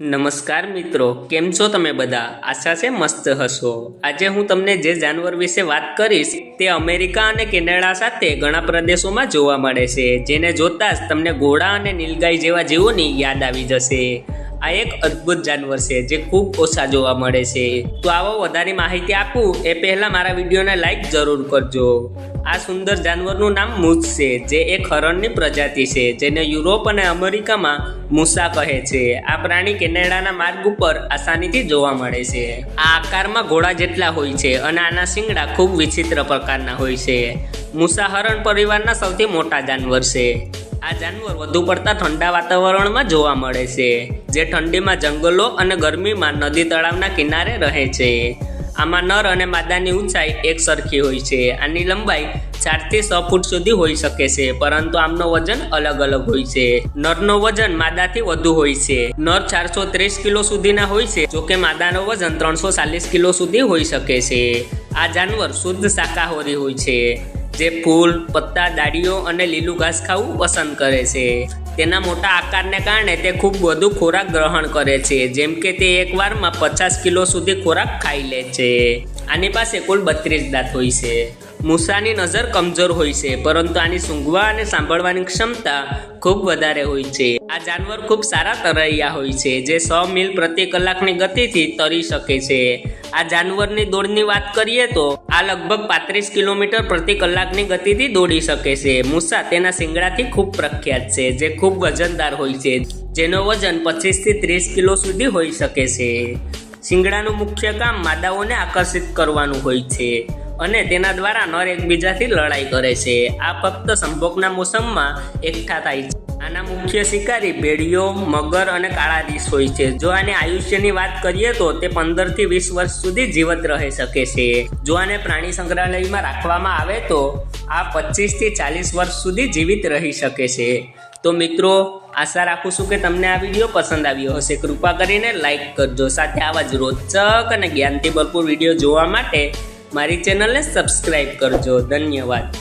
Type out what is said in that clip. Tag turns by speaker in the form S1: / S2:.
S1: નમસ્કાર મિત્રો, કેમ છો તમે બધા? આશા છે મસ્ત હશો। આજે હું તમને જે જાનવર વિશે વાત કરીશ તે અમેરિકા અને કેનેડા સાથે ઘણા પ્રદેશોમાં જોવા મળે છે, જેને જોતા જ તમને ઘોડા અને નીલગાય જેવા જીવોની યાદ આવી જશે। આ એક અદ્ભુત જાનવર છે જે ખૂબ ઓછા જોવા મળે છે। તો આવો વધારે માહિતી આપું એ પહેલા મારા વિડીયોને લાઈક જરૂર કરજો। આ સુંદર જાનવરનું નામ મૂસ છે, જે એક હરણની પ્રજાતિ છે જેને યુરોપ અને અમેરિકામાં મૂસા કહે છે। આ પ્રાણી કેનેડાના માર્ગ ઉપર આસાનીથી જોવા મળે છે। આ આકારમાં ઘોડા જેટલા હોય છે અને આના શિંગડા ખૂબ વિચિત્ર પ્રકારના હોય છે। મૂસા હરણ પરિવારના સૌથી મોટા જાનવર છે। આ જાનવર વધુ પડતા ઠંડા વાતાવરણમાં જોવા મળે છે, જે ઠંડીમાં જંગલો અને ગરમીમાં નદી તળાવના કિનારે રહે છે। આમાં નર અને માદાની ઊંચાઈ એક સરખી હોય છે। આની લંબાઈ 4 થી 6 ફૂટ સુધી હોઈ શકે છે, પરંતુ આમનો વજન અલગ અલગ હોય છે। નરનો વજન માદાથી વધુ હોય છે। નર 430 કિલો સુધીના હોય છે, જોકે માદાનો વજન 340 કિલો સુધી હોઈ શકે છે। આ જાનવર શુદ્ધ શાકાહારી હોય છે, જે ફૂલ, પત્તા, ડાળીઓ અને લીલું ઘાસ ખાવું પસંદ કરે છે। તેના મોટા આકારને કારણે તે ખૂબ વધુ ખોરાક ગ્રહણ કરે છે, જેમ કે તે એકવારમાં 50 કિલો સુધી ખોરાક ખાઈ લે છે। આની પાસે કુલ 32 દાંત હોય છે। મૂસાની નજર કમજોર હોય છે, પરંતુ આની સૂંઘવા અને સાંભળવાની ક્ષમતા ખૂબ વધારે હોય છે। આ જાનવર ખૂબ સારા તરૈયા હોય છે, જે 100 મીલ પ્રતિ કલાકની ગતિથી તરી શકે છે। આ જાનવરની દોડની વાત કરીએ તો આ લગભગ 35 કિલોમીટર પ્રતિ કલાકની ગતિથી દોડી શકે છે। મૂસા તેના શિંગડાથી ખૂબ પ્રખ્યાત છે, જે ખૂબ વજનદાર હોય છે, જેનો વજન 25 થી 30 કિલો સુધી હોઈ શકે છે। શિંગડાનું મુખ્ય કામ માદાઓને આકર્ષિત કરવાનું હોય છે અને તેના દ્વારા નર એકબીજાથી લડાઈ કરે છે। આ ફક્ત સંભોગના મોસમમાં એકઠા થાય છે। આના મુખ્ય શિકારી ભેડિયો, મગર અને કાળા રીંછ હોય છે। જો આની આયુષ્યની વાત કરીએ તો તે 15 થી 20 વર્ષ સુધી જીવત રહી શકે છે। જો આને પ્રાણી સંગ્રહાલયમાં રાખવામાં આવે તો આ 25 થી 40 વર્ષ સુધી જીવિત રહી શકે છે। તો મિત્રો, આશા રાખું છું કે તમને આ વિડીયો પસંદ આવ્યો હશે। કૃપા કરીને લાઈક કરજો, સાથે આવા જ રોચક અને જ્ઞાનથી ભરપૂર વિડીયો જોવા માટે મારી ચેનલને સબસ્ક્રાઈબ કરજો। ધન્યવાદ।